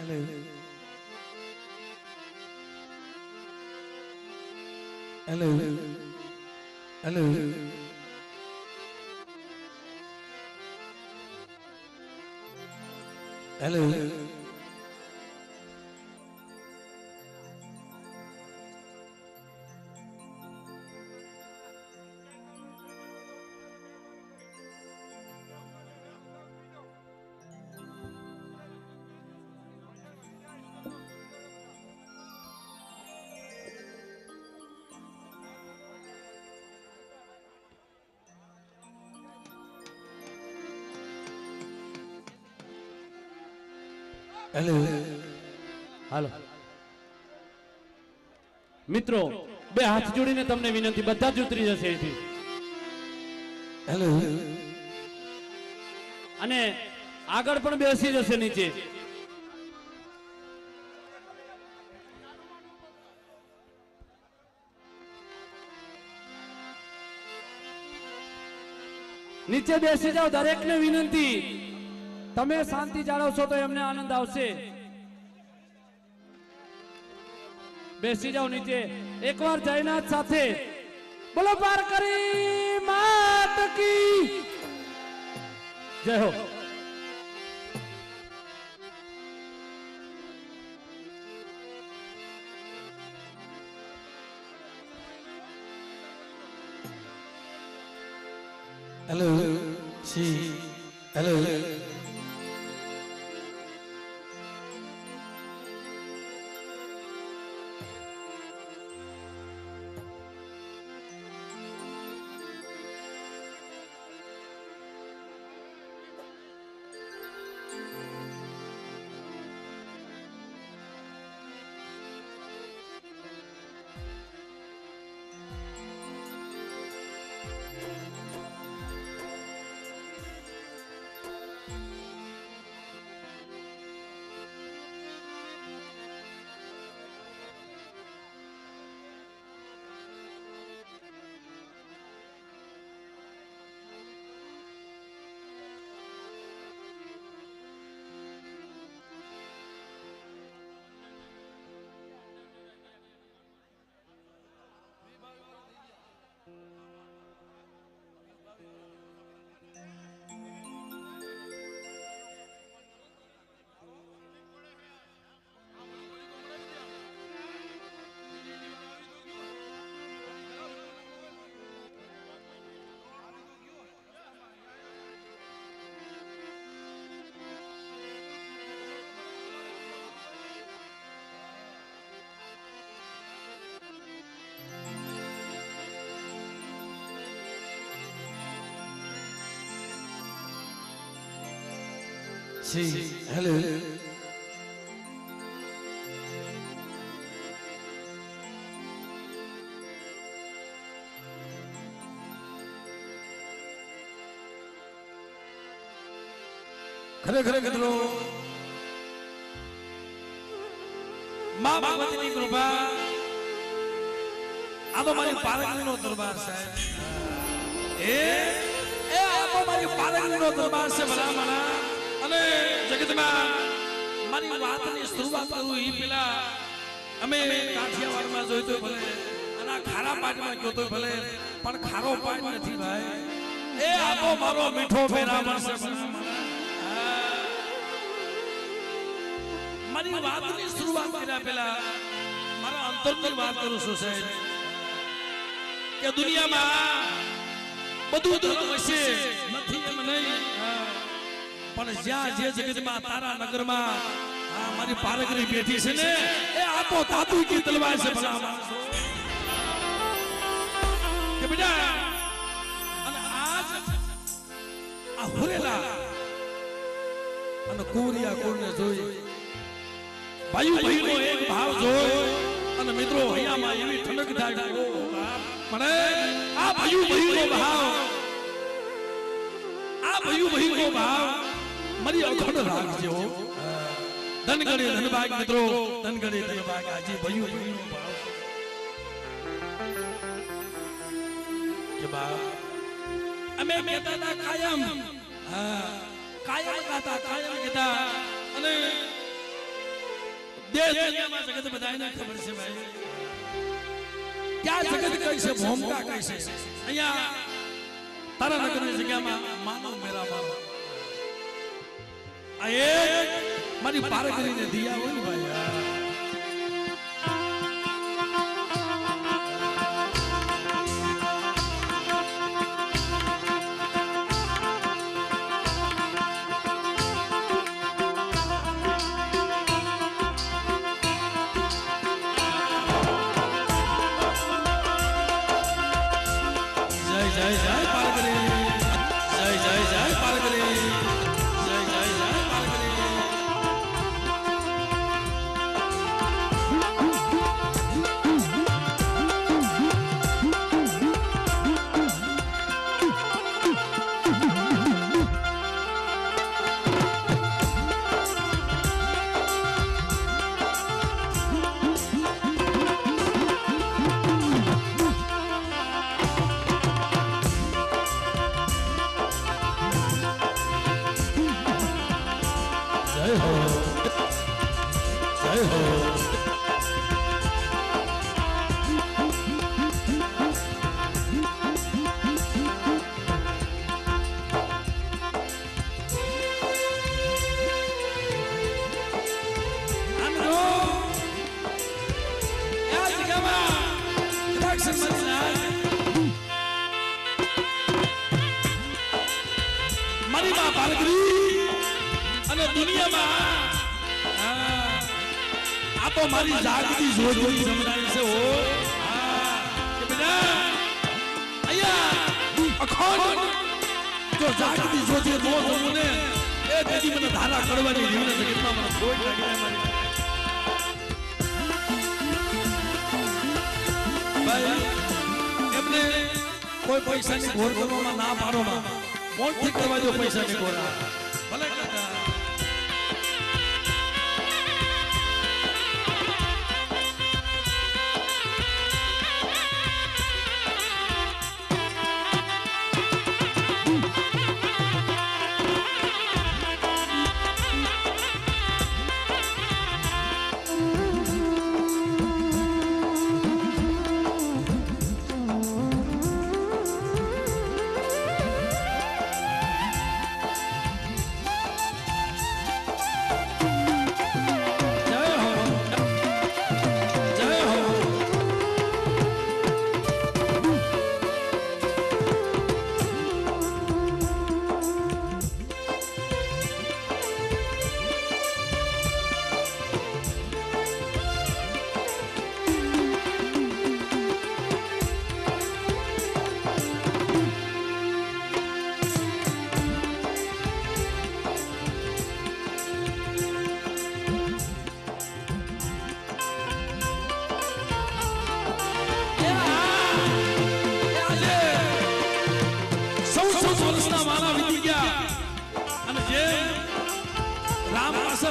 Hello. Hello. Hello. Hello. Hello હાલો મિત્રો બે હાથ જોડીને તમને વિનંતી બધા જ ઉતરી જશે અહીંથી હેલો અને આગળ પણ બેસી જશે નીચે નીચે બેસી જાઓ દરેકને વિનંતી તમે શાંતિ જાળવશો તો એમને આનંદ આવશે બેસી જાઓ નીચે એકવાર જયનાથ સાથે બોલો પાર કરી માત કી જય હો hello C hello C hello ખરેખર મિત્રો મા ભગવતીની કૃપા આ તો મારી પારકણીનો દરબાર સાહેબ એ આ તો મારી પારકણીનો દરબાર છે ભલામણા અને જગતમાં મારી વાતની શરૂઆત કરું એ પેલા અમે કાઠિયાવાડમાં જોયું તો ભલે અને ખારા પાટમાં ગયો તો ભલે પણ ખારો પાટ નથી ભાઈ એ આ તો મારો મીઠો ફેરામણ છે મારી વાતની શરૂઆત કર્યા પેલા મારા અંતરની વાત કરું છું સાહેબ કે દુનિયામાં બધું ધર્મ હશે નથી એમ નહીં પણ જ્યાં જે જગતમાં તારા નગરમાં આ મારી પારકરી બેઠી છે ને એ આ તો તાતુ કી તલવાર છે ભલા માણસો કે બેટા અને આજ આ હુરેલા અને કોરિયા કોરને જોઈ ભાઈ ભાઈનો એક ભાવ જોઈ અને મિત્રો હૈયામાં એવી ઠંડક થાય મને આ ભાઈ ભાઈનો ભાવ આ ભાઈ ભાઈનો ભાવ મારી અખંડ રાખજો ધનગણે ધનભાગ મિત્રો ધનગણે ધનભાગ આજે ભાઈઓ ભાઈનો ભાવ કે બાપ અમે કહેતા કાયમ કાયમ કહેતા અને દેશ દુનિયામાં જગત બધાને ખબર છે ભાઈ ક્યાં જગત કઈ છે ભૂમકા કઈ છે અહીંયા તારા નગરની જગ્યામાં માનવ મેરા મારો આ એક મારી પારગરીને દિયા હોય ને ભાઈ મારી જાગતી જોજોની જમનારી છે ઓ કે બેટા આયા અખોડ જો જાગતી જોજે નો જમુને એ દીદી મને ધારા કરવાની જીવને જગતમાં મને કોઈ લાગી મારી ભાઈ એમને કોઈ પૈસાની ઘોર કરવામાં ના પાડો માં મોટથી કરવા દો પૈસાની ઘોરા ભલે કાકા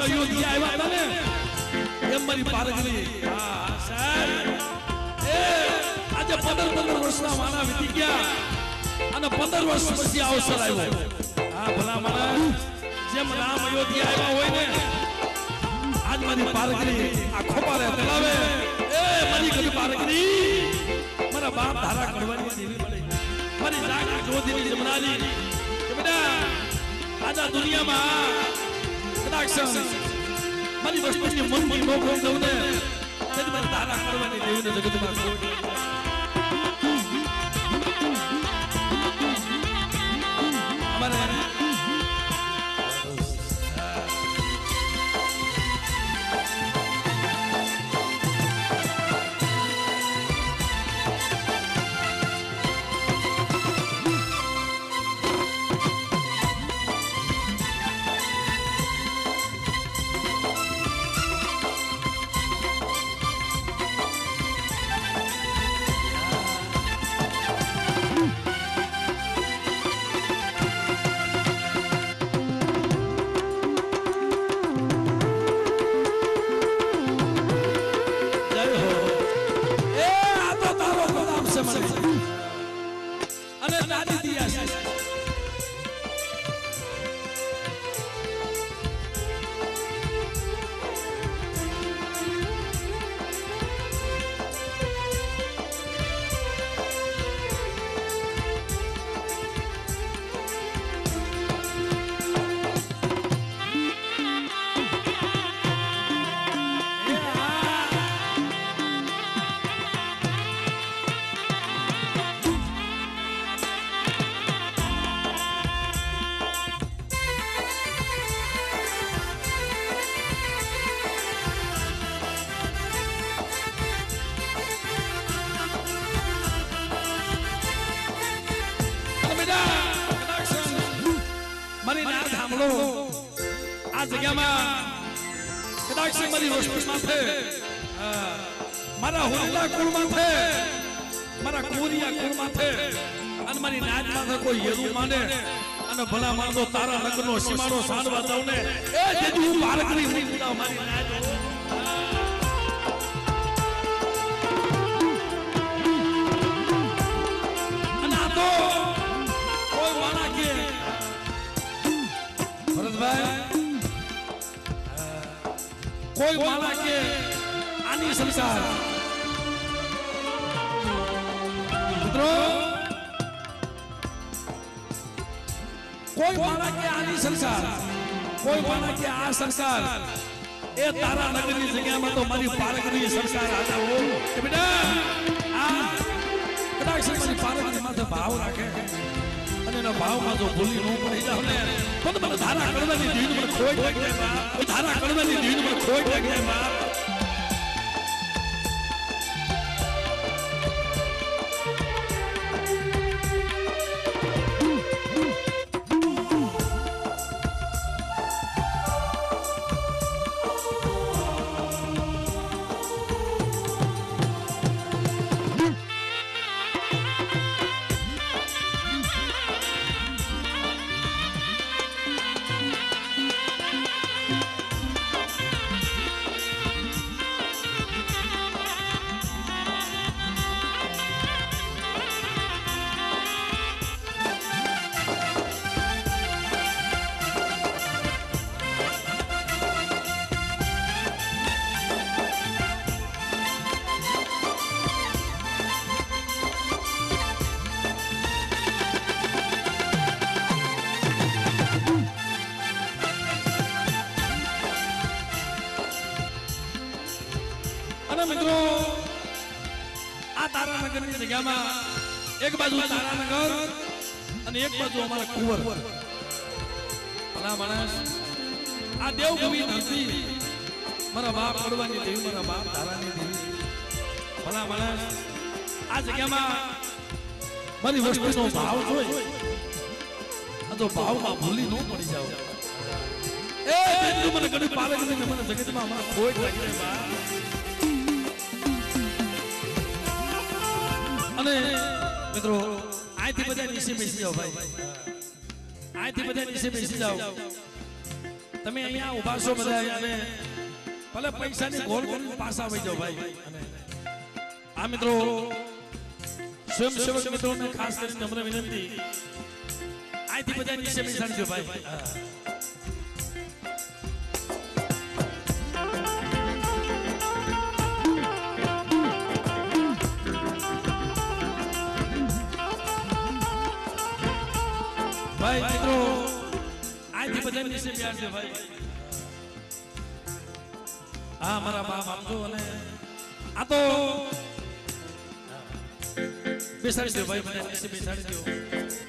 અયોધ્યા આવ્યા હતા ને એમ મારી પારગરી હા સાહેબ એ આજે 15 વર્ષના માના વીતી ગયા અને 15 વર્ષ પછી અવસર આવ્યો હા ભલા મારા જેમ રામ અયોધ્યા આવ્યા હોય ને આજ મારી પારગરી આ ખોપારે તલાવે એ મારી ગઈ પારગરી મારા બાપ ધારા કરવાની દેવી પડે મારી જાગી જોધીની જમનાની કે બેટા આજા દુનિયામાં મારી વસ્તુની મનની નોકરી દઉં ને તેથી મારે તારા કરવાની દેવીને જગતમાં અમારે મિત્રો આ જગ્યામાં કદાચ મારી વસ્તી માથે મારા હોલા કુળ માથે મારા કોરિયા કુળ માથે અને મારી નાચ માથે કોઈ હેરું માને અને ભલા માનતો તારા લગ્નનો સીમાડો સાંડવા દઉં ને એ જેથી હું બાળકની હું ઉડાવ મારી નાચ અને આ તો કોઈ માણા કે ભરતભાઈ કોઈ માણા કે આની સંસાર મિત્રો કોઈ માણા કે આની સંસાર કોઈ માણા કે આ સંસાર એ તારા નગરની જગ્યામાં તો મારી પારકની સંસાર આજા હો કે બેટા આ કદાચ મારી પારકની માથે ભાવ રાખે અને એના ભાવમાં જો ભૂલી ન પડી જાવ ને તો મને ધારા કરવાની દીન મને ખોટ લાગી જાય બાપ ધારા કરવાની દીન મને ખોટ લાગી જાય બાપ મિત્રો આ તારાનગરની જગ્યામાં એક બાજુ તારાનગર અને એક બાજુ અમારા કુંવર ભલા માણસ આ દેવભૂમિ ધરતી મારા બાપ પડવાની દેવી મારા બાપ તારાની દેવી ભલા માણસ આ જગ્યામાં મારી વસ્તુનો ભાવ જોઈ આ તો ભાવમાં ભૂલી ન પડી જાવ એ જેટલું મને કદી પાલક ને મને જગતમાં અમારા ખોટ લાગી જાય બા અને મિત્રો આથી બધા નીચે બેસી જાઓ ભાઈ આથી બધા નીચે બેસી જાઓ તમે અહીંયા ઊભા છો બધા અને ભલે પૈસાની ગોળ કરીને પાછા આવી જાઓ ભાઈ આ મિત્રો સ્વયંસેવક મિત્રોને ખાસ કરીને નમ્ર વિનંતી આથી બધા નીચે બેસાડજો ભાઈ ભાઈ મિત્રો આથી બધા નીચે બેસજો ભાઈ હા મારા બાપ આપજો અને આ તો બેસાડી દો ભાઈ મને નીચે બેસાડી દો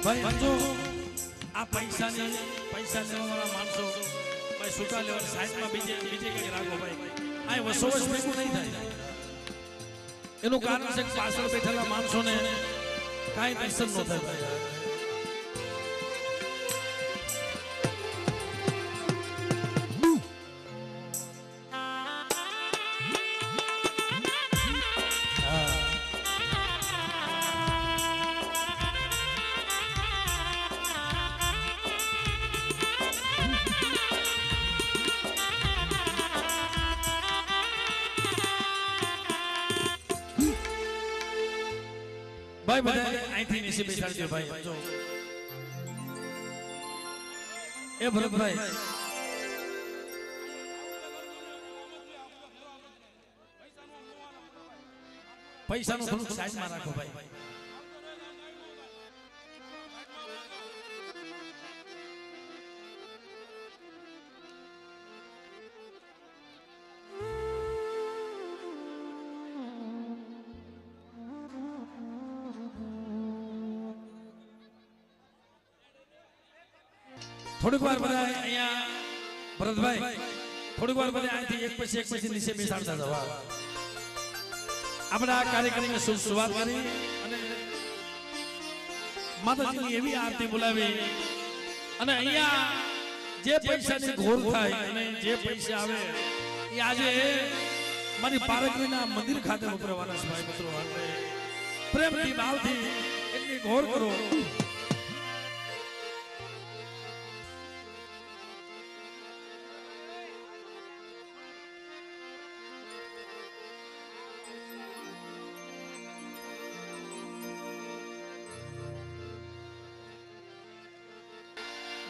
ભાઈ સમજો આ પૈસા લેવાવાળા માણસો ભાઈ છૂટા લેવા સાઈડમાં બીજે કંઈક રાખો ભાઈ આ વસોવસ ભેગું નહીં થાય એનું કારણ છે કે પાછળ બેઠેલા માણસોને કાંઈ દર્શન ન થાય ભાઈ ભાઈ બધા અહીંથી નીચે બેસાડજો ભાઈ જો એ ભરતભાઈ પૈસાનું થોડું સાઈડમાં રાખો ભાઈ થોડીક વાર બધા અહીંયા ભરતભાઈ થોડીક વાર બધા અહીંથી એક પછી નીચે બેસાડતા જવા. આપણે આ કાર્યક્રમની શરૂઆત કરી અને માતાજીની એવી આરતી બોલાવી અને અહીંયા જે પૈસાની ઘોર થાય અને જે પૈસા આવે એ આજે મારી પારકરીના મંદિર ખાતે વપરાવાના છે ભાઈ મિત્રો. પ્રેમથી ભાવથી એટલી ઘોર કરો.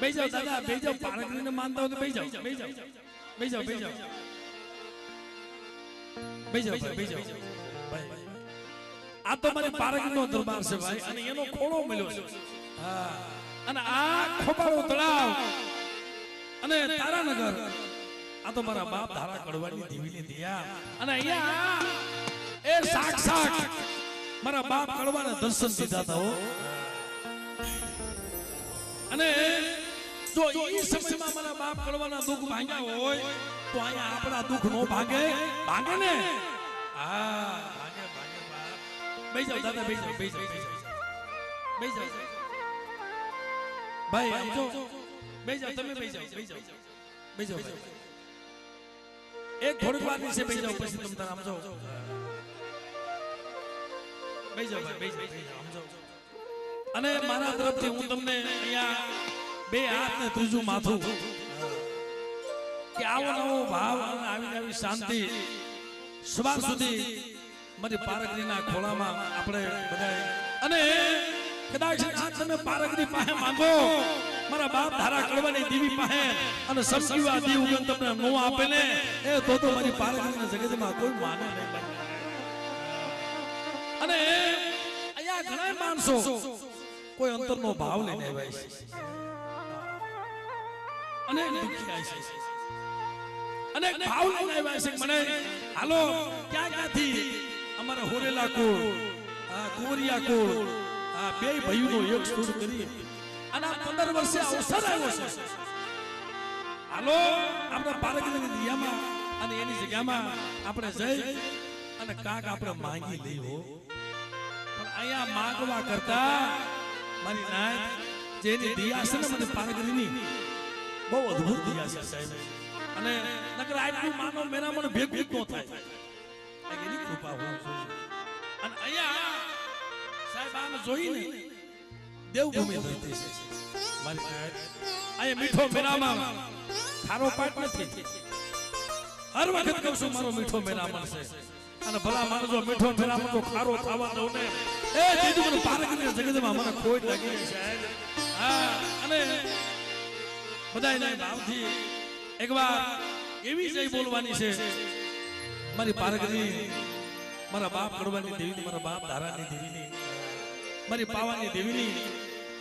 બેસી જાઓ દાદા, બેસી જાઓ. પારકરીને માનતા હોય તો બેસી જાઓ, બેસી જાઓ, બેસી જાઓ, બેસી જાઓ, બેસી જાઓ, બેસી જાઓ. ભાઈ આ તો મારી પારકરીનો દરબાર છે ભાઈ અને એનો ખોળો મળ્યો છે. હા અને આ ખોબાળો તળાવ અને તારાનગર આ તો મારા બાપ ધારા કડવાની દેવીની દિયા અને અહીંયા એ સાક્ષાત મારા બાપ કડવાના દર્શન દીધા હતા હો. અને જો એ સમયમાં મારા બાપ કડવાના દુઃખ ભાંગ્યા હોય તો અહીંયા આપણા દુઃખ નો ભાગે ભાગે ને. હા ભાગે ભાગે બાપ. બેસી જાઓ દાદા, બેસી જાઓ, બેસી જાઓ, બેસી જાઓ ભાઈ. આમ જો બેસી જાઓ, તમે બેસી જાઓ, બેસી જાઓ, બેસી જાઓ ભાઈ. એક થોડીક વાર નીચે બેસી જાઓ પછી તમે તાર આમ જાઓ. બેસી જાઓ ભાઈ, બેસી જાઓ, આમ જાઓ. અને મારા તરફથી હું તમને અહીંયા બે હાથ ને ત્રીજું માથું કે આવો નવો ભાવ અને આવી આવી શાંતિ સવાર સુધી મારી પારકરીના ખોળામાં આપણે બધા અને કદાચ આ તમે પારકરી પાસે માંગો મારા બાપ ધારા કડવાની દેવી પાસે અને સમજીવા દેવ ઉગન તમને નો આપે ને એ તો મારી પારકરીના જગતમાં કોઈ માને નહીં. અને અહીંયા ઘણા માણસો કોઈ અંતરનો ભાવ લઈને આવ્યા છે અને દુખી છે અને ભાવ લઈને આવ્યા છે. મને હાલો ક્યાં ક્યાંથી અમારા હોરેલા કુળ, કુંવરિયા કુળ, બે ભાઈઓનો એક સુર કરી અને 15 વર્ષે અવસર આવ્યો છે. હાલો આપણા પારકરીની દિયામાં અને એની જગ્યામાં આપણે જઈ અને કાક આપણે માંગી લઈ હો. પણ અહીંયા માંગવા કરતા મારી નાય જેની દિયા છે ને મને પારકરીની બહુ અદ્ભુત દિયા છે સાહેબ. અને નકર આટલું માનો મેરા મને ભેગું ન થાય એની કૃપા હોય. અને અહીંયા સાહેબ આમ જોઈને દેવભૂમિ ધરતી છે મારી નાય. અહીંયા મીઠો મેરામાં ખારો પાટ નથી. હર વખત કહું છું મારો મીઠો મેરામણ છે અને ભલા માણસો મીઠો મેરામણ તો ખારો થવા દઉં ને એ દીધું મને પારકરીના જગતમાં મને ખોટ લાગી રહી સાહેબ. હા અને બધાયને ભાવથી એકવાર એવી જય બોલવાની છે મારી પારકરી, મારા બાપ કડવાની દેવીની, મારા બાપ ધારાની દેવીની, મારી પાવાની દેવીની,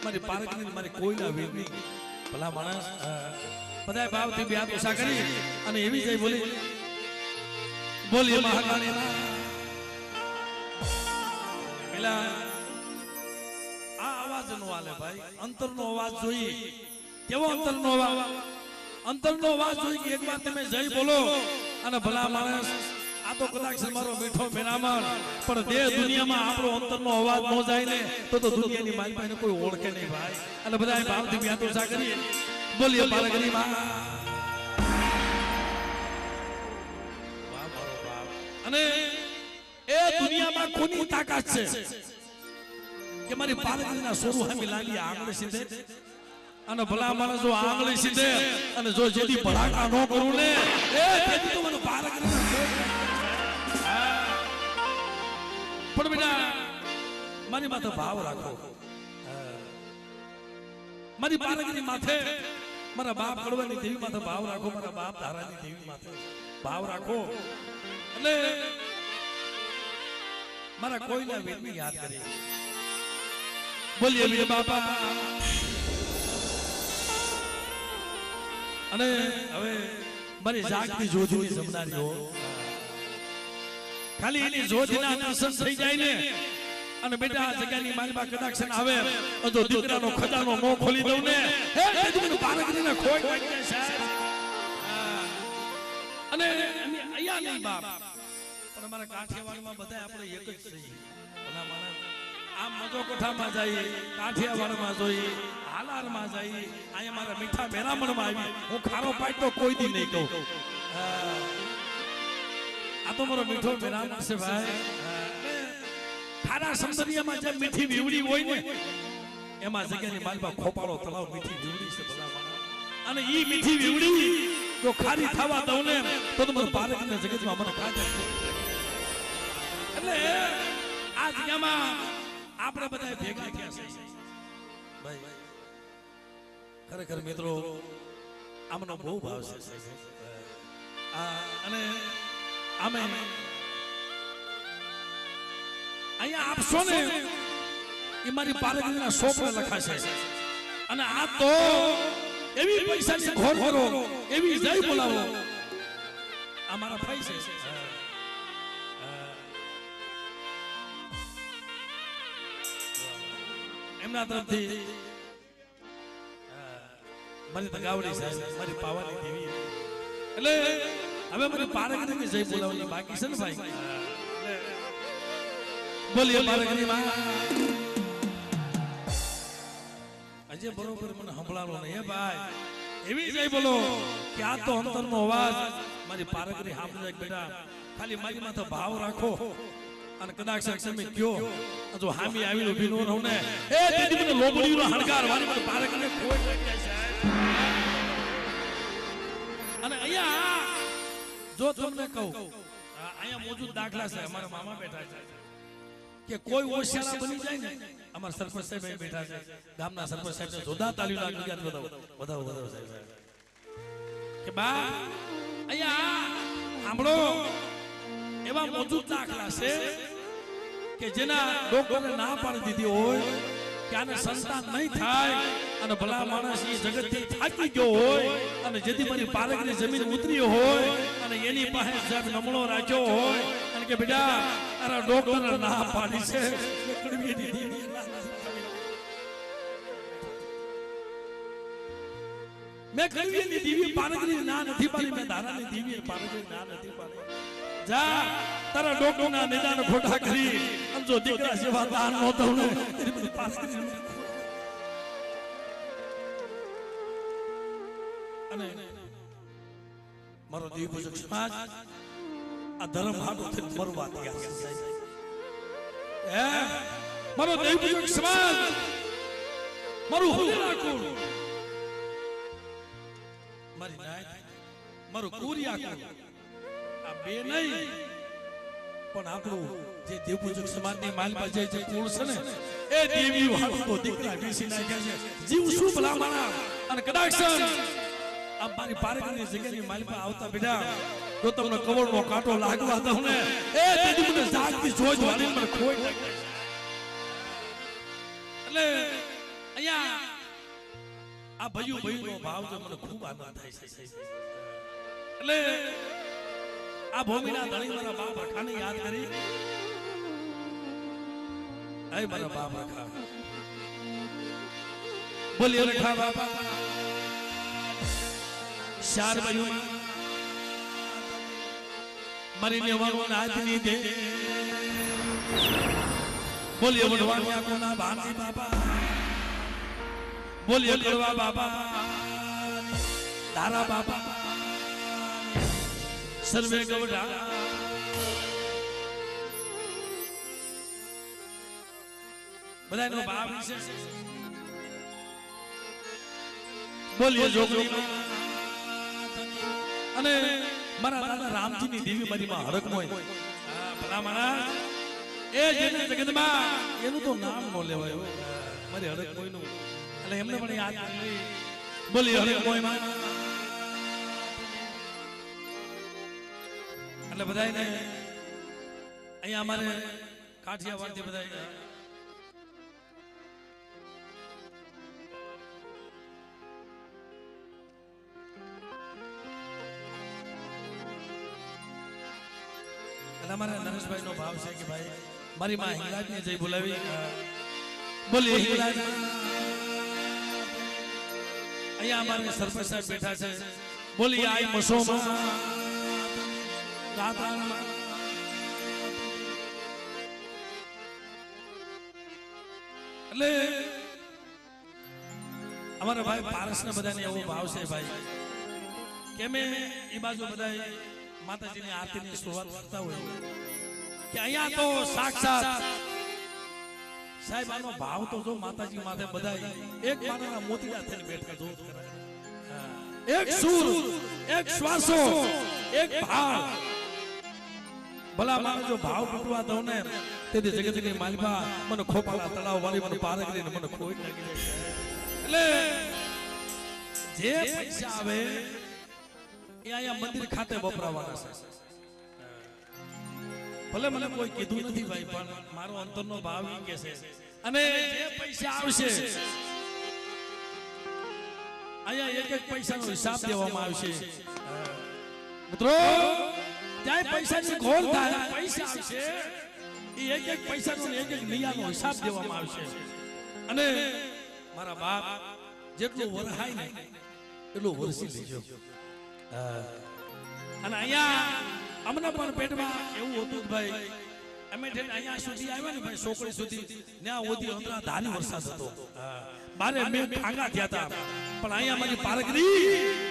મારી પારકરી, મારી કોઈના વીરની ભલા માણસ બધાય ભાવથી બે હાથ ઓછા કરી અને એવી જય બોલી બોલીએ મહાકાળી માં. પેલા આ અવાજ નો આલે ભાઈ, અંતરનો અવાજ જોઈએ. કેવો અંતરનો અવાજ જોઈએ કે એકવાર તમે જય બોલો અને ભલા માણસ આ તો કદાચ મારો મીઠો મેરામણ પણ દેશ દુનિયામાં આપણો અંતરનો અવાજ ન જાય ને તો દુનિયાની મારી પાસે કોઈ ઓળખે નહીં ભાઈ. અને બધા ભાવથી વ્યાતો સા કરીએ બોલીએ પારકરી માં. અને એ દુનિયામાં કોની તાકાત છે કે મારી પારકરીના સોરું હામી લાગી આંગળી સીધે અને ભલા માણસ જો આંગળી સીધે અને જો જેથી ભડાકા ન કરું ને એ તેથી તો મને પારકરીના પણ બેટા મારી માથે ભાવ રાખો. મારી પારકરી માથે મારા બાપ કડવાની દેવી માથે ભાવ રાખો, મારા બાપ ધારાની દેવી માથે ભાવ રાખો. એટલે મારા કોઈના વેદની યાદ કરી બોલીએ વીર બાપા. અને હવે મારી જાગતી જ્યોતિની જમનારીઓ ખાલી એની જ્યોતિના દર્શન થઈ જાય ને અને બેટા આ જગ્યાની મારી પાસે કદાચ આવે તો દીકરાનો ખજાનો નો ખોલી દઉં ને હે પારગરીને ખોઈ નાખી દે સાહેબ. અને અહીંયા નહીં બાપ, પણ અમારા કાઠિયાવાડમાં બધા આપણે એક જ છીએ. ભલા માણસ આમ મજો કોઠામાં જઈએ, કાઠિયાવાડમાં જોઈએ, હાલારમાં જઈએ, અહીંયા મારા મીઠા મેરામણમાં આવી હું ખારો પાટ તો કોઈ દી નહીં કહું. આ તો મારો મીઠો મેરામણ છે ભાઈ. ખારા સમદરિયામાં જે મીઠી વીવડી હોય ને એમાં જગ્યાની માલમાં ખોપાળો તળાવ મીઠી વીવડી છે ભલા માણસ. અને ઈ મીઠી વીવડી જો ખારી થવા દઉં ને તો મને પારકના જગતમાં મને કાઢે. એટલે આ જગ્યામાં આપણે બધા ભેગા થયા છે ભાઈ. ખરેખર મિત્રો આમનો બહુ ભાવ છે અને આમે અહીંયા આપશો ને એ મારી પારગીના સોપડે લખાશે. અને આ તો એવી પૈસાની ઘોર કરો, એવી જય બોલાવો. આ મારા ભાઈ છે એમના તરફથી મારી તગાવડી સાહેબ, મારી પાવાની દેવી. એટલે હવે મારી પારગીની જય બોલાવવાની બાકી છે ને ભાઈ. બોલીએ પારગીની માં. આજે બરોબર મને સંભળાવો ને હે ભાઈ, એવી જય બોલો કે આ તો અંતરનો અવાજ મારી પારગરી સાંભળે. બેટા ખાલી મારી માથે ભાવ રાખો અને કદાચ તમે કયો જો હામી આવીને ઊભી નો રહું ને એ દીદી મને લોબડીનો હણકાર વાળી મને પારગરીને ખોઈ જાય સાહેબ. અને અહીંયા જો તમને કહું અહીંયા મોજૂદ દાખલા છે. અમારા મામા બેઠા છે કે કોઈ ઓશિયાળા બની જાય ને અમારા સરપંચ સાહેબ બેઠા છે, ગામના સરપંચ સાહેબ ને જોરદાર તાલીઓ લાગી ગયા. વધાવો સાહેબ કે બા અહીંયા સાંભળો એવા મોજૂદ દાખલા છે કે જેના ડોક્ટરે ના પાડી દીધી હોય કે આને સંતાન નહીં થાય અને ભલા માણસ એ જગતથી થાકી ગયો હોય અને જેથી મારી પારકની જમીન ઉતરી હોય અને એની પાસે સાહેબ નમણો રાખ્યો હોય અને કે બેટા અરે ડોક્ટરે ના પાડી છે મેં કડવી ની દીવી પારકની ના નથી પાડી, મેં ધારાની દીવી પારકની ના નથી પાડી. જા તારા ડોક્ટરના નિદાન ખોટા કરી અને જો દીકરા જેવા દાન નો દઉં ને અને મારો દેવપૂજક સમાજ આ ધર્મ હાટો થઈને મરવા તૈયાર છે સાહેબ. મારો દેવપૂજક સમાજ મારું હૃદય રાખું, મારી નાય મારું કુરિયા કુર આ બે નહીં પણ આપણું જે દેવપૂજક સમાજની માલમાં જે કુળ છે ને એ દેવી હાટો તો દીકરા વીસી નાખ્યા છે. જીવ શું ભલા માણા. અને કદાચ આ મારી પારકની જગ્યાની માલમાં આવતા બેટા જો તમને કવળનો કાંટો લાગવા દઉં ને એ દીદી મને જાગતી જોજ વાળી મને ખોઈ નાખે. એટલે અહીંયા આ ભયુનો ભાવ જો મને ખૂબ આનંદ થાય છે. એટલે આ ભૂમિના ધણી મારા બાપ રખાને યાદ કરી. આય મારા બાપ રખા બોલીએ રખા બાપા ચાર બાજુ મારી નેવાનો નાચની દે બોલીએ વડવાણિયા કોના ભાંતી બાપા બોલીએ કડવા બાપા ધારા બાપા સર્વે ગવડા બધાનો ભાવ છે. બોલીએ જોગણી અને મારા દાદા રામજીની દેવી મારી માં હરકમોય ભલા માણસ એ જેને જગતમાં એનું તો નામ નો લેવાય મારી હરકમોય નું એટલે એમને પણ યાદ કરી. બોલી હરકમોય માં એટલે બધાને અહીંયા અમારે કાઠિયાવાડથી બધા અમારા નરેશભાઈ નો ભાવ છે કે ભાઈ મારી માં હિંગલાજ ને જઈ બોલાવી બોલી હિંગલાજ અહીંયા અમારે સરપંચ સાહેબ બેઠા છે બોલી આઈ મસોમાં રાધામાં એટલે અમારા ભાઈ પારસ ને બધાને એવો ભાવ છે ભાઈ કે અમે એ બાજુ બધા માતાજીની આરતીની શરૂઆત કરતા હોય કે અહીંયા તો સાક્ષાત સાહેબ આનો ભાવ તો જો માતાજી માથે બધા એક માના મોતીડા થઈને બેઠા જો એક સુર એક શ્વાસો એક ભાવ ભલા માનો જો ભાવ તૂટવા દઉં ને તેથી જગતની માલિકા મને ખોપાળા તળાવ વાળી મને પાર કરીને મને ખોઈ લાગી જાય એટલે જે પૈસા આવે એ અહીંયા મંદિર ખાતે વપરાવાના છે ભલે મને કોઈ કીધું નથી ભાઈ પણ મારો અંતરનો ભાવ એ કે છે અને જે પૈસા આવશે અહીંયા એક એક પૈસાનો હિસાબ દેવામાં આવશે મિત્રો જ્યાં પૈસાની ઘોર થાય પૈસા આવશે એ એક એક પૈસાનો એક એક નિયાનો હિસાબ દેવામાં આવશે અને મારા બાપ જેટલું વરહાય ને એટલું વરસી લેજો અને અહીંયા અમને પણ પેટમાં એવું હતું કે ભાઈ અમે અહીંયા સુધી આવ્યા ને ભાઈ છોકરી સુધી ત્યાં ઓધી અંતરા ધારી વરસાદ હતો મારે મેં ભાંગા થયા હતા પણ અહીંયા મારી પારગરી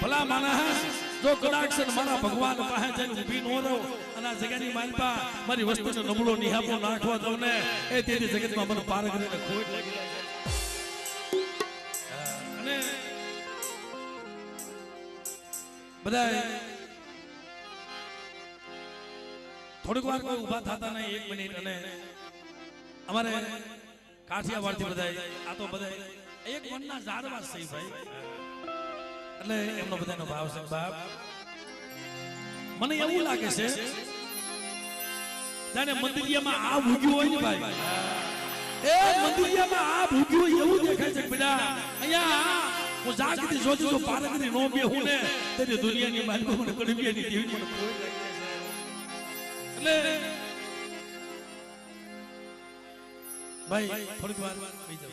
ભલા માણસ જો કડાક્ષર મારા ભગવાન પાસે જઈને ઊભી નો રહો અને આ જગ્યાની માલપા મારી વસ્તુનો નબળો નિહાપો નાખવા દઉં ને એ તેથી જગતમાં મને પારગરીને ખોટ લાગી જાય અને બધા થોડીક વાર કોઈ ઉભા થતા નહીં 1 મિનિટ અને અમારે કાઠિયાવાડથી બધા આ તો બધા એક મનના ઝાડવા છે ભાઈ એટલે એમનો બધાનો ભાવ છે બાપ મને એવું લાગે છે જાણે મંદિરિયામાં આ ભૂગ્યું હોય ને ભાઈ એ મંદિરિયામાં આ ભૂગ્યું એવું દેખાય છે બેટા અહીંયા હું જાગતી જોતી જો પારગરી નો બે હું ને તેની દુનિયાની માલિકો મને કડવીયાની દેવી મને કોઈ લાગે એટલે ભાઈ થોડીક વાર બેસી જાવ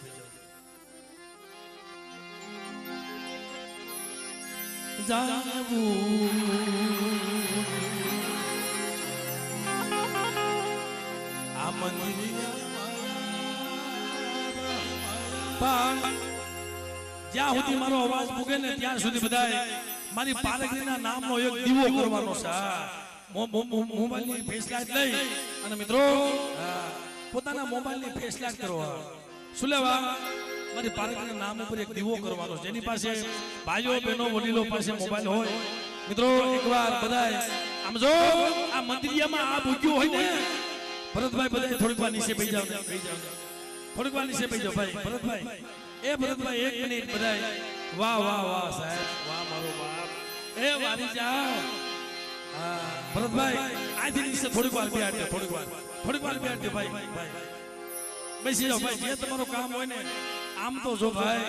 આ જ્યાં સુધી મારો અવાજ પૂગે ને ત્યાં સુધી બધા મારી પારગરીના નામનો એક દીવો કરવાનો છે મોબાઈલની ફેસલાઇટ લઈ અને મિત્રો પોતાના મોબાઈલની ફેસલાઇટ કરો શું લેવા મારી પારગરીના નામ ઉપર એક દીવો કરવાનો જેની પાસે ભાઈઓ બહેનો વડીલો પાસે મોબાઈલ હોય મિત્રો એકવાર બધાય આમ જો આ મંદિરિયામાં આ ભૂગ્યું હોય ને ભરતભાઈ બધાય થોડીક વાર નીચે બેસી જાવ થોડીક વાર નીચે બેસી જાવ ભાઈ ભરતભાઈ એ ભરતભાઈ 1 મિનિટ બધાય વાહ વાહ વાહ સાહેબ વાહ મારો બાપ એ વારી જાવ ભરતભાઈ આજથી નીચે થોડીક વાર બેહાડજો થોડીક વાર બેહાડજો ભાઈ બેસી જાવ ભાઈ જે તમારું કામ હોય ને આમ તો જો ભાઈ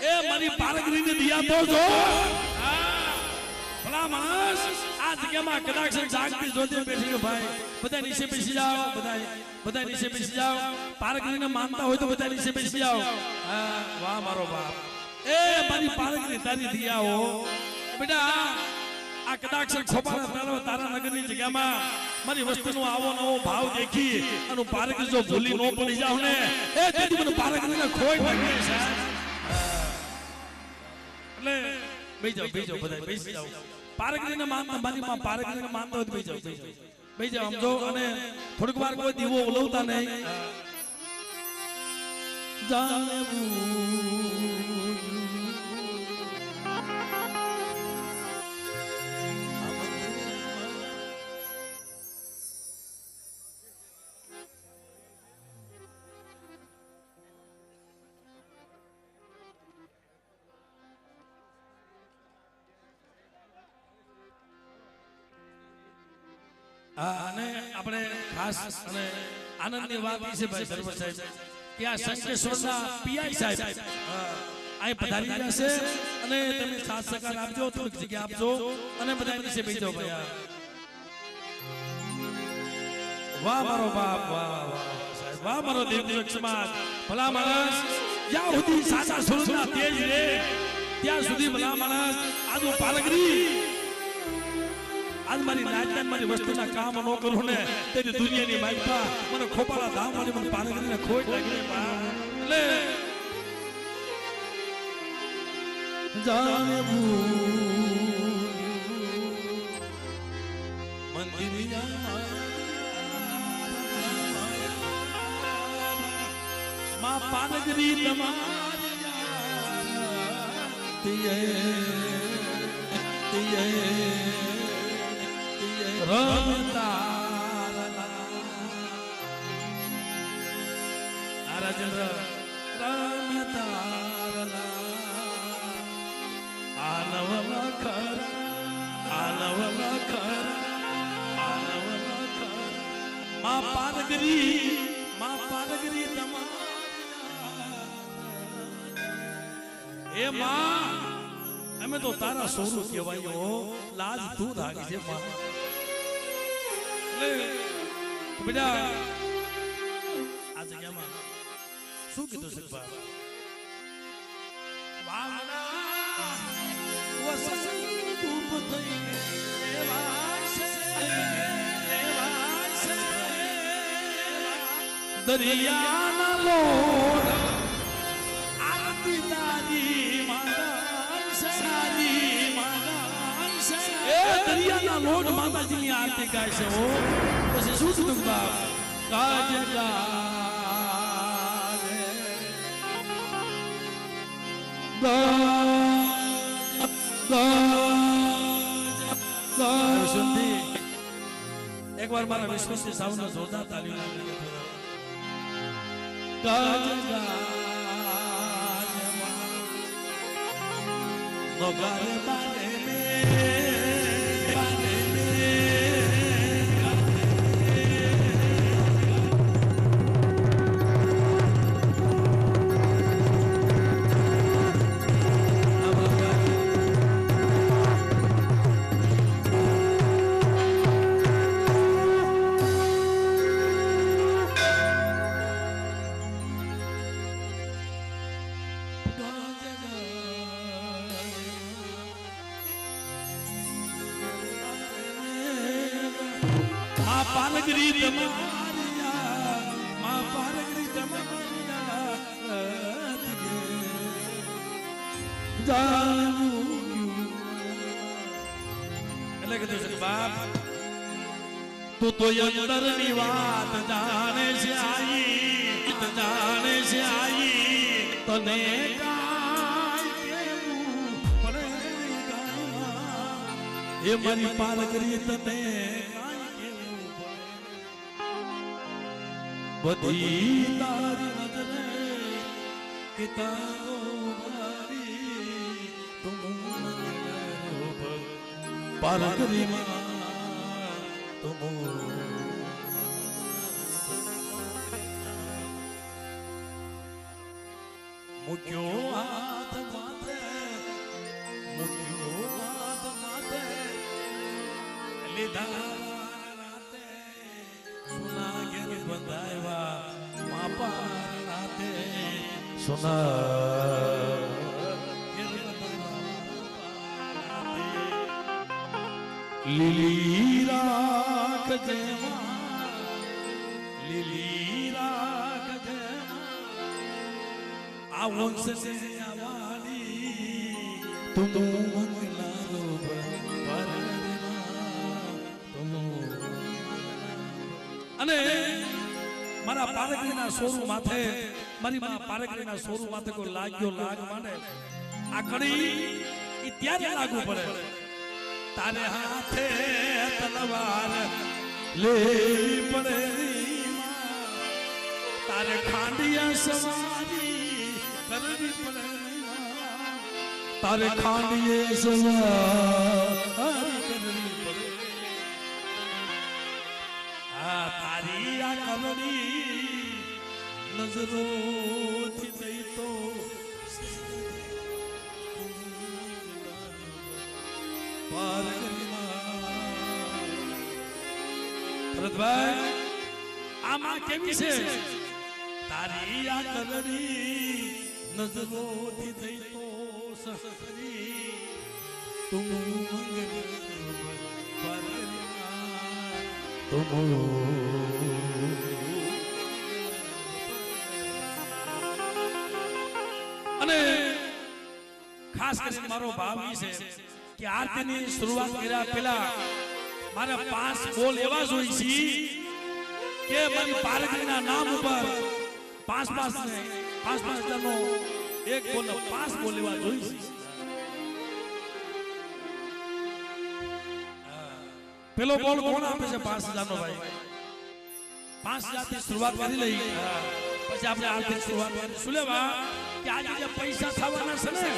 એ મારી પારગરીને દિયા તો જો ભલા માણસ આ જગ્યામાં કદાચ જાગતી જોતી બેઠી ભાઈ બધા નીચે બેસી જાઓ બધા નીચે બેસી જાઓ પારગરીને માનતા હોય તો બધા નીચે બેસી જાઓ વાહ મારો બાપ એ મારી પારગરી તારી દિયા હો બેટા આ કદાચ ખોબાના તારા નગરની જગ્યામાં મારી વસ્તુનો આવો નવો ભાવ દેખી અને પારગરી જો ભૂલી ન પડી જાવ ને એ તેથી મને પારગરીને ખોઈ લાગે છે એટલે બેસી જાવ બધા બેસી જાવ પારગરીને માનતા મારી માં પારગરીને માનતા હોય તો બેસી જાવ સમજો અને થોડીક વાર કોઈ દીવો ઓલવતા નહીં અને આપણે ખાસ અને આનંદની વાત છે ભાઈ સરપંચ સાહેબ કે આ શંકેશ્વરના પીઆઈ સાહેબ અહીં પધારી રહ્યા છે અને તમે સાથ સહકાર આપજો થોડીક જગ્યા આપજો અને બધા નીચે બેસી જાઓ ભાઈ વાહ મારો બાપ વાહ સાહેબ વાહ મારો દેવદૂત સમાજ ભલા માણસ જ્યાં સુધી સાચા સુરતના તેજ રે ત્યાં સુધી ભલા માણસ આજ હું પાલગરી આજ મારી નાચના મારી વસ્તુના કામ ન કરું ને તેની દુનિયાની માલપા મને ખોપાળા ધામ વાળી મને પાલગરીને ખોટ લાગી એટલે જાને મંદિરિયા માં પાલગરી તમારી રમતા રાજેન્દ્ર રમતા આનવલા ખર આનવલા ખર આનવલા ખર માં પાલગરી તમારી એ માં અમે તો તારા સોરું કહેવાયો લાજ તું રાખી છે માં એટલે બેટા આ જગ્યામાં શું કીધું છે બા વાવના વસંત ધૂપ થઈ દરિયાના લોટ આરતી તારી દરિયાના લોટ માતાજીની આરતી ગાય છે હો પછી શું કીધું બાપ ગાજ એક વાર મારા વિશ્વસની સાવનો જોરદાર તાલી ગાજ ગાજ બારે પાલગરી તમારિયા માં પાલગરી તમારિયા એટલે કીધું છે બાપ તું તો અંદર ની વાત જાણે છે આઈ તને કાય કેવું પડે ગાવા એ મારી પાલગરી તને બધી તારી નજરે કિતાબો મારી તું પાલગરી માં તું મૂક્યો હાથ માથે લીધા બંધાયવા માપા રાતે સોના લીલી રાખજે આ વંશ છે આવાલી તું મંગલા અને મારા પારકરીના સોરું માથે મારી માં પારકરીના સોરું માથે કોઈ લાગ્યો લાગ માંડે આ કડી ઈ ત્યારે લાગુ પડે તારે હાથે તલવાર લેવી પડે તારે ખાંડિયા સવારી કરવી પડે તારે ખાંડિયે સવારી કરવી પડે આ તારી આ કલડી નજરોથી થઈ તો ભરતભાઈ આમાં કેવી છે તારી આ કલડી નજરોથી થઈ તો સખરી તુમ મંગલ પરણા અને ખાસ કરીને મારો ભાવ ઈ છે કે આરતીની શરૂઆત કર્યા પહેલા મારે 5 બોલ એવા જોઈ છે કે મારી પારગીના નામ ઉપર 5 જણનો એક બોલ 5 બોલ એવા જોઈ છે. પેલો બોલ કોણ આપે છે? 5000 નો ભાઈ. 5000 થી શરૂઆત કરી લઈ પછી આપણે આરતી શરૂઆત કરીશું. લેવા કે આજે જે પૈસા થવાના છે ને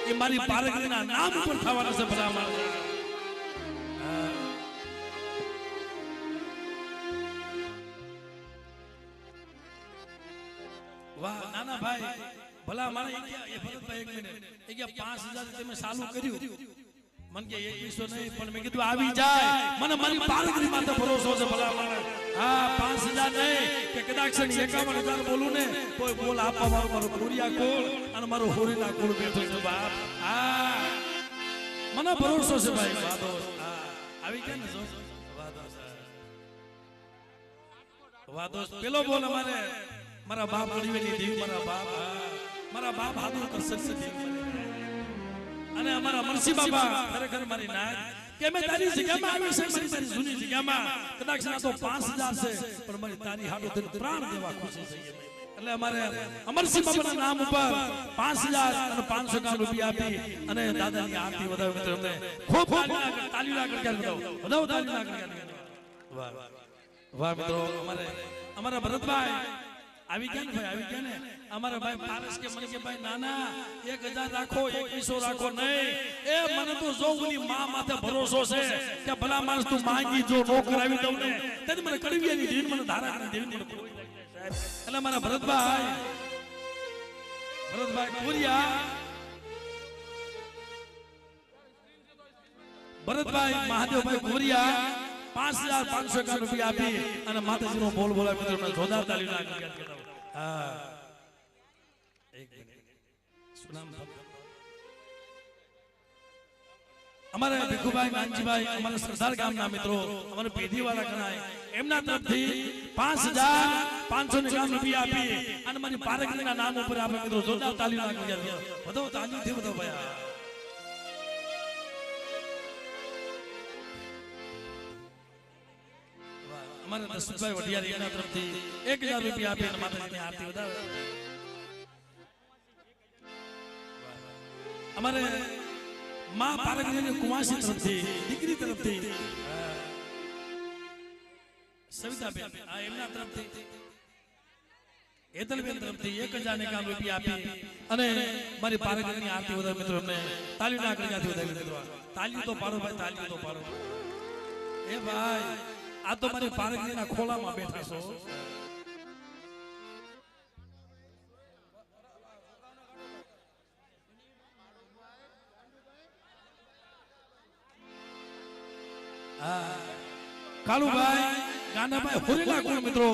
એ મારી પારગીના નામ ઉપર થવાના છે. ભલા મારા વાહ નાના ભાઈ ભલા મારા એ ભરતભાઈ એક મિનિટ એ કે 5000 તમે ચાલુ કર્યું મન કે 2100 નહીં પણ મેં કીધું આવી જાય મને મારી પારગરી માથે ભરોસો છે. ભલા મારા હા 5000 નહીં કે કદાચ 51000 બોલું ને કોઈ બોલ આપવા મારો કોરિયા કોળ અને મારો હોરીના કોળ બેઠો છે બાપ. હા મને ભરોસો છે ભાઈ. વાદો હા આવી ગયા ને જો વાદો પેલો બોલ અમારે મારા બાપ અડીવેલી દેવી મારા બાપ હાદુર કરશે દેવી અને અમારા મરસી બાબા ખરેખર મારી નાય કે મે તારી જગ્યામાં આવી છે મારી જૂની જગ્યામાં કદાચ ના તો 5000 છે પણ મારી તારી હાડો દિલ પ્રાણ દેવા ખુશી છે. એટલે અમારે અમરસિંહ બાબાના નામ ઉપર 5000 અને 500 રૂપિયા આપી અને દાદાની આરતી વધાવી મિત્રો અમને ખૂબ તાલી લાગી વધાવો તાલી લાગી. વાહ વાહ મિત્રો અમારા ભરતભાઈ આવી ગયા ને ભાઈ આવી ગયા ને અમારા ભાઈ પારસ કે મને કે ભાઈ નાના 1000 રાખો 2100 રાખો નહીં એ મને તો જો ઓલી માં માથે ભરોસો છે કે ભલા માણસ તું માંગી જો નો કરાવી દઉં ને તે મને કડવીયાની દીન મને ધારા કરી દેવી મને એટલે મારા ભરતભાઈ કોરિયા ભરતભાઈ મહાદેવભાઈ કોરિયા 5500 રૂપિયા આપી અને માતાજીનો બોલ બોલાવી મિત્રો જોરદાર તાલી લાગી. હા એક મિનિટ સુનામ અમારે ભીખુભાઈ માનજીભાઈ અમારા સરદાર ગામના મિત્રો અમારા પેઢીવાળા ગણાય એમના તરફથી 5500 રૂપિયા આપી અને મારી પારગીના નામ ઉપર આપણે મિત્રો જોરદાર તાલી લાગી. બધો તાલીથી બધો ભાઈ અમારા દશરથભાઈ વઢિયારી એના તરફથી 1000 રૂપિયા આપી અને માતાજીની આરતી વધારે. અમારે માં પારગીની કુમાસી તરફથી દીકરી તરફથી સવિતાબેન આ એમના તરફથી હેતલબેન તરફથી 1000 રૂપિયા આપી અને મારી પારગીની આરતી વધારે મિત્રો અમને તાલીના આગળ વધારી મિત્રો તાલી તો પાડો ભાઈ તાલી તો પાડો. એ ભાઈ આ તો મારી પારગીના ખોલામાં બેઠા છો. હા કાલુભાઈ ગાનાભાઈ હોરીલા કોણ મિત્રો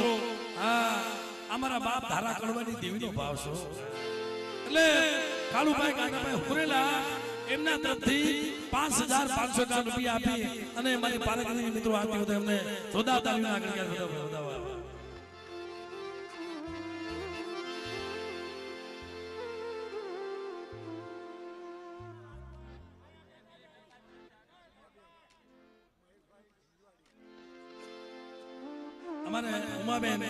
હા અમારા બાપ ધારા કડવાની દેવીનો ભાવ છો એટલે કાલુભાઈ ગાનાભાઈ હોરીલા એમના તરફથી 5500 રૂપિયા આપી અને મારી પારગીની મિત્રો આરતી વધારે એમને જોરદાર તાલીના આગળ વધાવવા. અમારે ઉમાબેન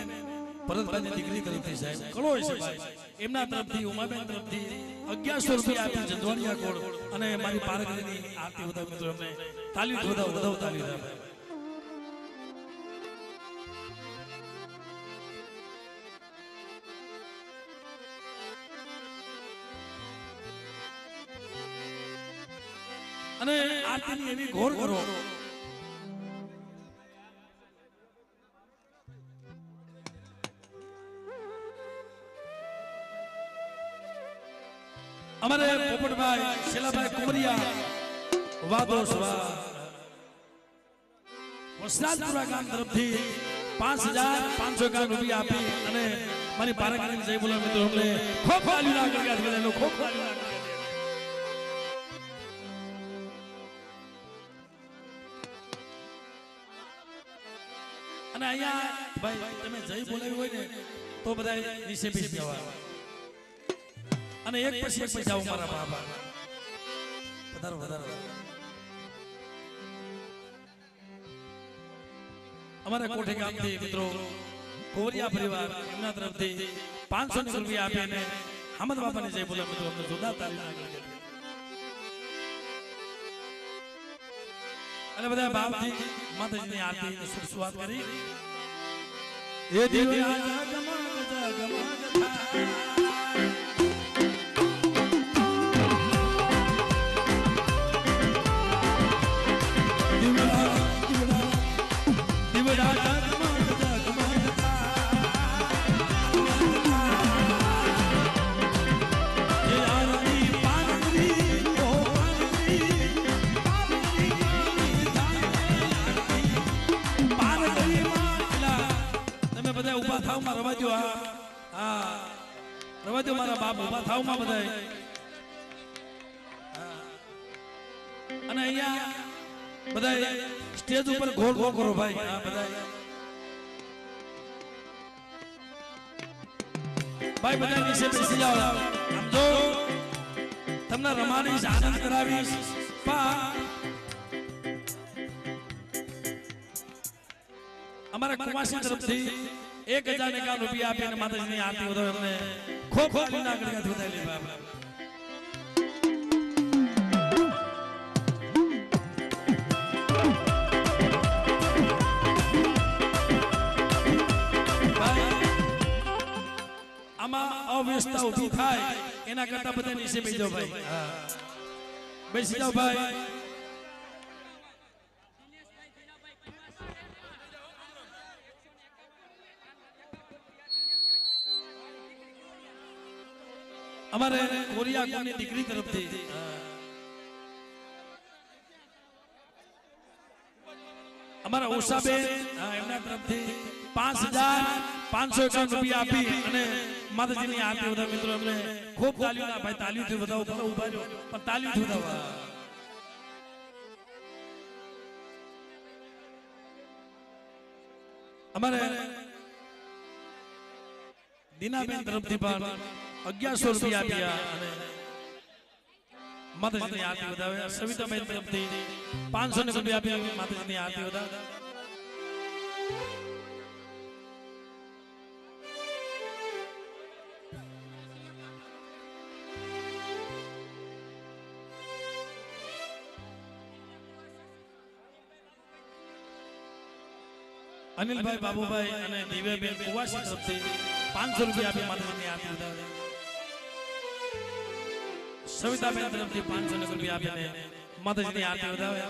ભરતભાઈની દીકરી તરફથી સાહેબ કળો છે ભાઈ એમના તરફથી ઉમાબેન તરફથી 1100 રૂપિયા આપી જંજવાડિયા કોડ અને મારી પારગીની આરતી વધાવી મિત્રો અમને તાલી વધાવ તાલી વધાવે. અને આરતીની એવી ઘોર કરો અમારે પોપટભાઈ શેલાભાઈ કુમરિયા વાદો સ્વા વસરાજપુરા ગામ તરફથી 5500 રૂપિયા આપી અને મારી પારગીની જય બોલા મિત્રો અમને ખૂબ તાલી લાગી. અને અહીંયા ભાઈ તમે જય બોલાવી હોય ને તો બધા નીચે બેસી જવા અને એક પછી જાવ મારા બાબા વધારો વધારો અમારા કોઠે ગામથી મિત્રો કોરિયા પરિવાર એમના તરફથી 500 રૂપિયા આપીને હામદ બાપાને જય બોલા મિત્રો અમને જોરદાર તાળી નાખી અને બધા ભાવથી માતાજીની આરતી શરૂઆત કરી એ દિવ્યા જગમગ જગમગ રવાજો મારા બાપ ઉભા થાવ માં બધાય અને અહીંયા બધાય સ્ટેજ ઉપર ગોળ ગોળ કરો ભાઈ હા બધાય ભાઈ બધા નીચે બેસી જાઓ આમ જો તમને રમાડીશ આનંદ કરાવીશ અમારા કુમાસી તરફથી 1000 રૂપિયા આપીને માતાજીની આરતી વધારે અમને ખૂબ ખૂબ નાગરિકતા વધારેલી બાબા આમાં અવ્યવસ્થા ઊભી થાય એના કરતા બધા નીચે બેસી જાઓ ભાઈ બેસી જાઓ ભાઈ અમારે કોરિયા ગામની દીકરી તરફથી અમારા ઓસાબેન એમના તરફથી 5551 રૂપિયા આપી અને માતાજીની આરતી વધારે મિત્રો અમને ખૂબ તાલીઓ ના ભાઈ તાલીઓથી વધાવો કરો ઉભા રહ્યો પણ તાલીઓથી વધાવો અમારે દીનાબેન તરફથી પણ 1100 રૂપિયા આપ્યા અને માતાજીની આરતી વધાવે સવિતાબેન તરફથી 500 રૂપિયા આપ્યા માતાજીની આરતી વધાવે અનિલભાઈ બાબુભાઈ અને દિવ્યાબેન કુવાસી તરફથી 500 રૂપિયા આપી માતાજીની આરતી વધાવે સવિતાબેન તરફથી 500 રૂપિયા આપીને માતાજીની આરતી વધાવે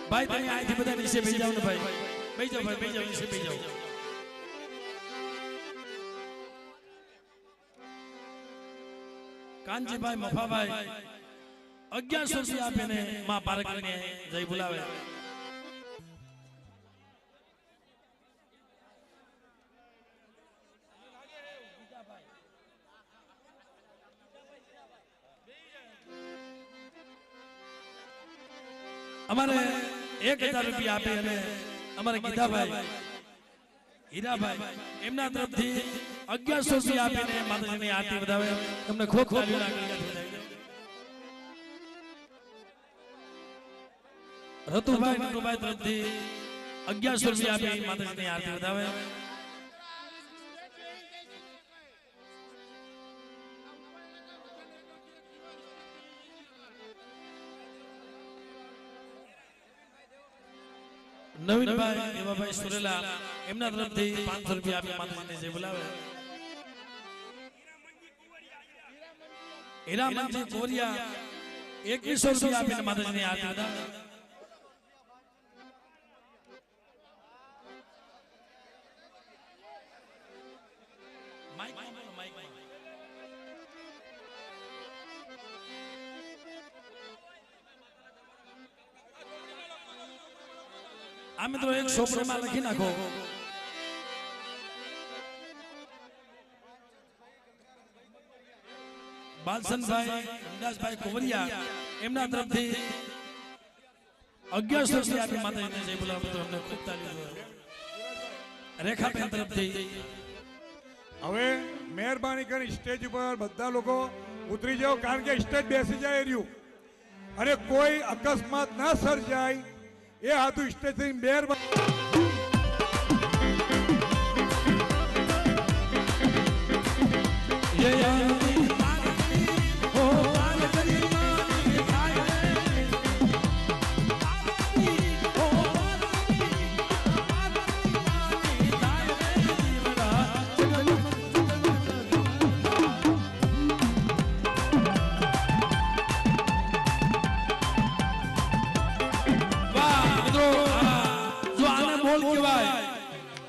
ભાઈ તમે અહીંથી બધા નીચે બેસી જાઓ ને ભાઈ બેસી જાઓ ભાઈ બેસી જાઓ નીચે બેસી જાઓ કાનજીભાઈ મફાભાઈ 1100 રૂપિયા આપીને માં પારકને જય બોલાવે અમારે 1000 રૂપિયા આપી અને અમારે ગીતાભાઈ હીરાભાઈ એમના તરફથી 1100 રૂપિયા આપીને માતાજીની આરતી વધાવે તમને ખૂબ તાળીઓ નાખી રતુભાઈ નટુભાઈ તરફથી 1100 રૂપિયા આપી માતાજીની આરતી વધાવે નવીનભાઈ દેવાભાઈ સુરેલા એમના તરફથી 500 રૂપિયા આપી માતાજીને જય બોલાવે હીરામણજી કોરિયા 2100 રૂપિયા આપીને માતાજીની આરતી વધાવે આ મિત્રો એક સોપડીમાં લખી નાખો બાલસનભાઈ અંદાજભાઈ કોવરિયા એમના તરફથી 1100 રૂપિયા આપી માતાજીને જય બોલાવો તો અમને ખૂબ તાલીઓ રેખાબેન તરફથી હવે મહેરબાની કરી સ્ટેજ ઉપર બધા લોકો ઉતરી જાઓ, કારણ કે સ્ટેજ બેસી જાય રહ્યું અને કોઈ અકસ્માત ના સર્જાય એ હાથું સ્ટેજથી મહેરબાની.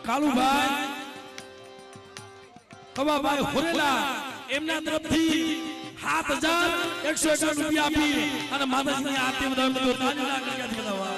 કાલુભાઈ કવાભાઈ હોરેલા એમના તરફથી 7151 રૂપિયા આપી અને માતાજીની આરતી વધાવો. તાળીના ગણગણાટ વધાવવા.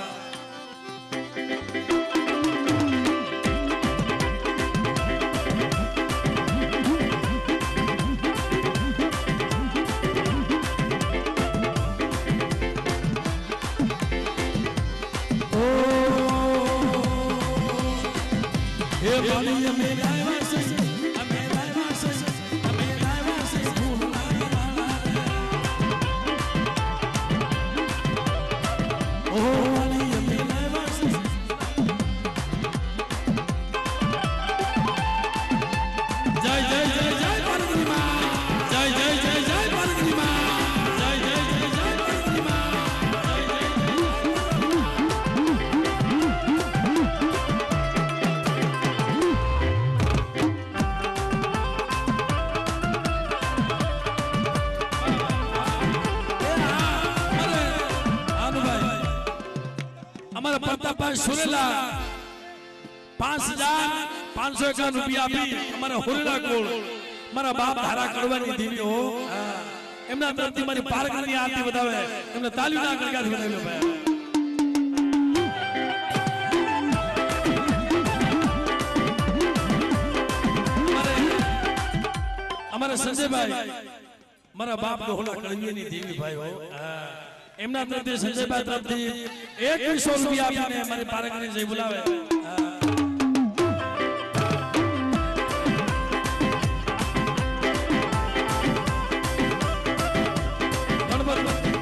અમારા પ્રતાપભાઈ સુરેલા 5551 રૂપિયા આપી અમારા હોરેલા કોળ મારા બાપ ધારા કડવાની દેવીઓ એમના તરફથી મારી પારગની આરતી વધાવે. એમને તાળીના ગણગણાટ વધાવ્યો ભાઈ. અમારા સંજયભાઈ મારા બાપ ડોહલા કડવીની દેવી ભાઈઓ એમના તરફથી સંજયભાઈ તરફથી 2100 રૂપિયા આપીને મારી પારગની જઈ બોલાવે.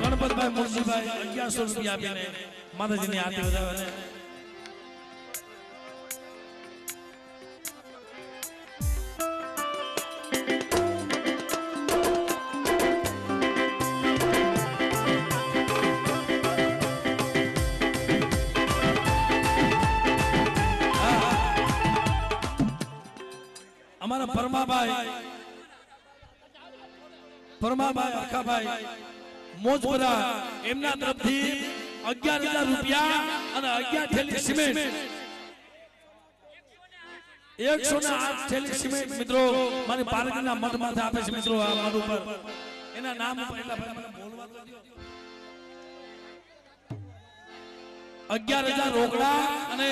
ગણપતભાઈ મુરજીભાઈ 1100 રૂપિયા આપીને માતાજીની આરતી વધાવે. અમારા પરમાભાઈ અખાભાઈ મોજપરા એમના તરફથી 11000 રૂપિયા અને 11 થેલી સિમેન્ટ 108 થેલી સિમેન્ટ મિત્રો મારી પારગીના મઠ માથે આપે છે મિત્રો. આ મઠ ઉપર એના નામ ઉપર એટલા ભાઈ મને બોલવા દો. 11000 રોકડા અને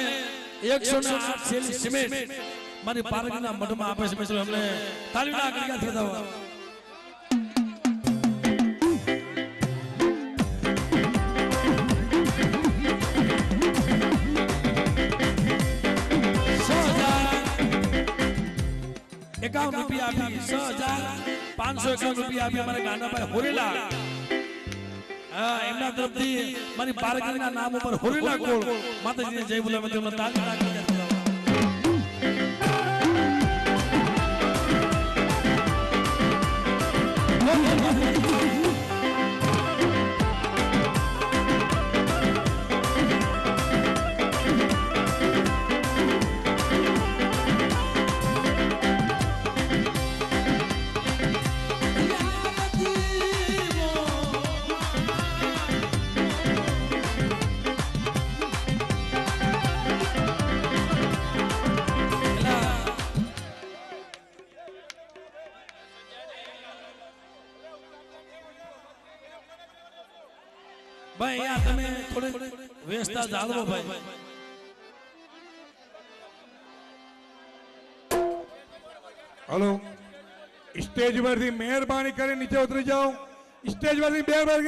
108 થેલી સિમેન્ટ મારી પારગીના મઠમાં આપે છે મિત્રો. એમને તાળીના ગણગણાટ વધાવો. રૂપિયા આપી 6551 રૂપિયા આપી અમારા ગાંડાભાઈ હોરેલા એમના તરફથી મારી પારગીના નામ ઉપર હોરેલા કોળ માતાજીને જય બોલાવે. તેમનો તાળીના ગણગણાટ વધાવો. ભાઈ યાર તમે થોડે વ્યવસ્થા જાળવો ભાઈ. હલો, સ્ટેજ પરથી મહેરબાની કરી નીચે ઉતરી જાઓ. સ્ટેજ પરથી મહેરબાની